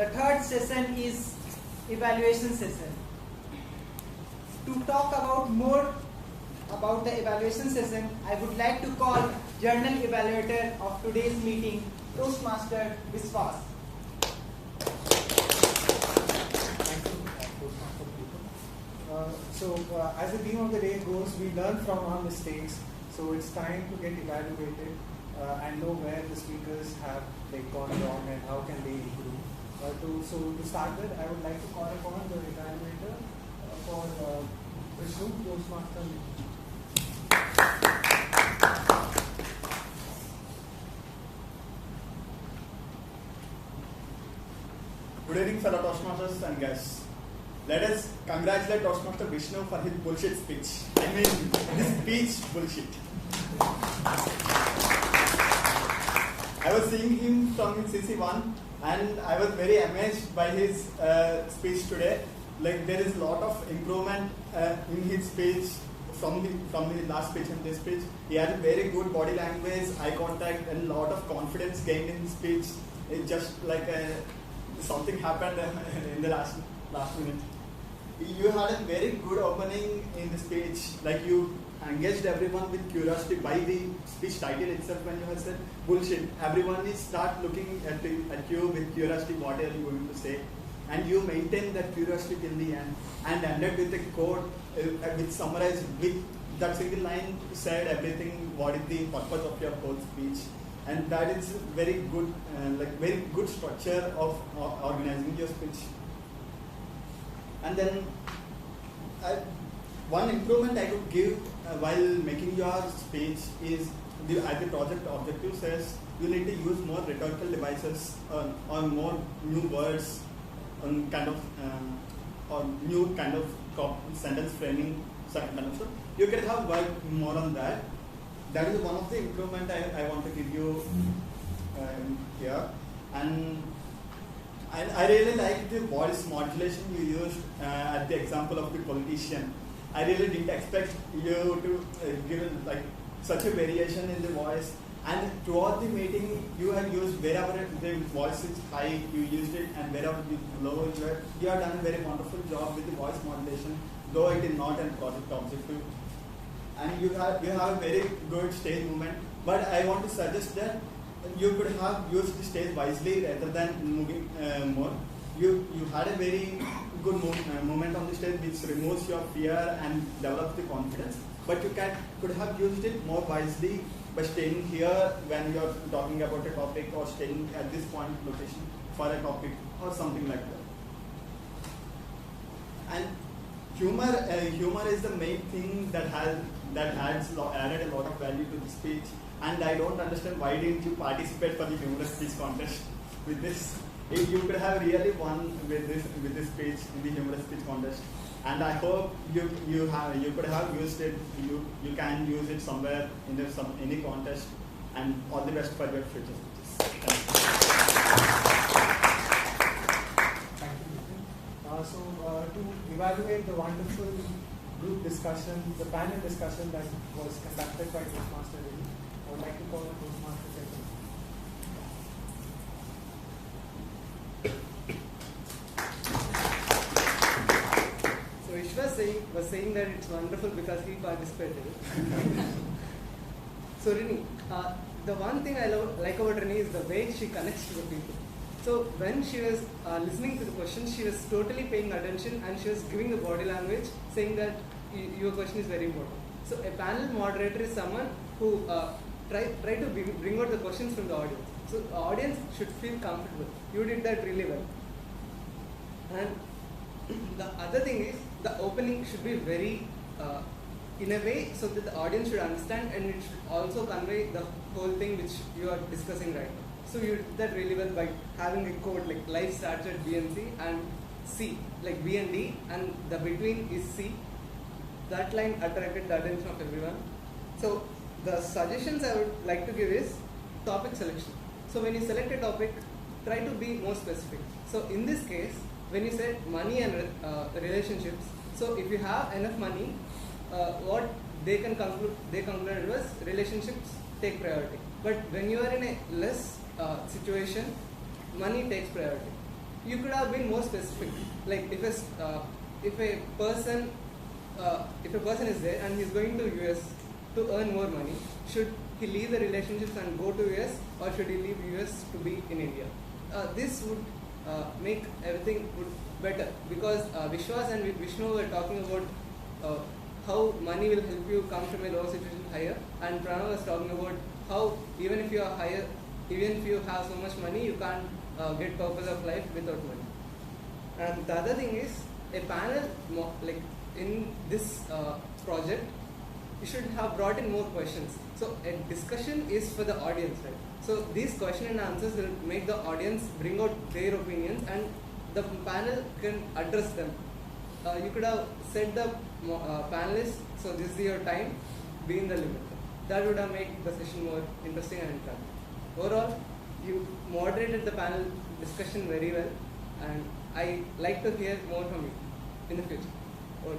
The third session is evaluation session. To talk about more about the evaluation session, I would like to call journal evaluator of today's meeting, Toastmaster Viswas. Thank you, Toastmaster people. As the theme of the day goes, we learn from our mistakes. So it's time to get evaluated and know where the speakers have gone wrong and how can they improve. To start with, I would like to call upon the evaluator for Vishnu, Toastmaster. Good evening, fellow Toastmasters and guests. Let us congratulate Toastmaster Vishnu for his bullshit speech. I mean, his speech bullshit. I was seeing him from CC1 and I was very amazed by his speech today. Like, there is a lot of improvement in his speech from the last speech and this speech. He has a very good body language, eye contact, and a lot of confidence gained in his speech. It's just like something happened in the last minute. You had a very good opening in the speech. Like, you engaged everyone with curiosity by the speech title itself. When you had said bullshit, everyone is start looking at you with curiosity. What are you going to say? And you maintain that curiosity till the end and ended with a quote which summarized with that single line said everything. What is the purpose of your whole speech? And that is very good, very good structure of organizing your speech. And then one improvement I could give while making your speech is, as the project objective says, you need to use more rhetorical devices or more new words on or new kind of sentence framing, certain kind of stuff. You can have worked more on that. That is one of the improvement I want to give you here. And I really like the voice modulation you used at the example of the politician. I really didn't expect you to give such a variation in the voice. And throughout the meeting, you have used wherever the voice is high, you used it, and wherever it's low, you have done a very wonderful job with the voice modulation, though it is not a project objective. And you have a very good stage movement. But I want to suggest that you could have used the stage wisely rather than moving more. You had a very good movement on the stage which removes your fear and develops the confidence. But you could have used it more wisely by staying here when you're talking about a topic, or staying at this point location for a topic or something like that. And humor is the main thing that added a lot of value to the speech. And I don't understand why didn't you participate for the humorous speech contest with this. If you could have really won with this speech in the humorous speech contest. And I hope you could have used it. You can use it somewhere in any contest. And all the best for your future speeches. Thank you. Thank you, Nitin. To evaluate the wonderful group discussion, the panel discussion that was conducted by Toastmaster Ravi, I would like to call on Toastmaster Chetan. So Ishwas was saying that it's wonderful because he participated. So Rini, the one thing I like about Rini is the way she connects to the people. So when she was listening to the questions, she was totally paying attention and she was giving the body language, saying that your question is very important. So a panel moderator is someone who try to bring out the questions from the audience. So the audience should feel comfortable. You did that really well. And the other thing is, the opening should be very in a way so that the audience should understand, and it should also convey the whole thing which you are discussing right now. So you did that really well by having a quote like life starts at B and C and C, like B and D, and the between is C. That line attracted the attention of everyone. So the suggestions I would like to give is topic selection. So when you select a topic, try to be more specific. So in this case, when you said money and relationships, so if you have enough money, what they concluded was relationships take priority. But when you are in a less situation, money takes priority. you could have been more specific. Like if a person is there and he's going to US to earn more money, should he leave the relationships and go to US, or should he leave US to be in India? This would make everything better, because Vishwas and Vishnu were talking about how money will help you come from a lower situation higher, and Pranav was talking about how even if you are higher, even if you have so much money, you can't get purpose of life without money. And the other thing is, a panel like in this project, you should have brought in more questions. So a discussion is for the audience, right? So these question and answers will make the audience bring out their opinions, and the panel can address them. You could have said the panelists, so this is your time, be in the limit. That would have made the session more interesting and interactive. Overall, you moderated the panel discussion very well, and I like to hear more from you in the future. Okay.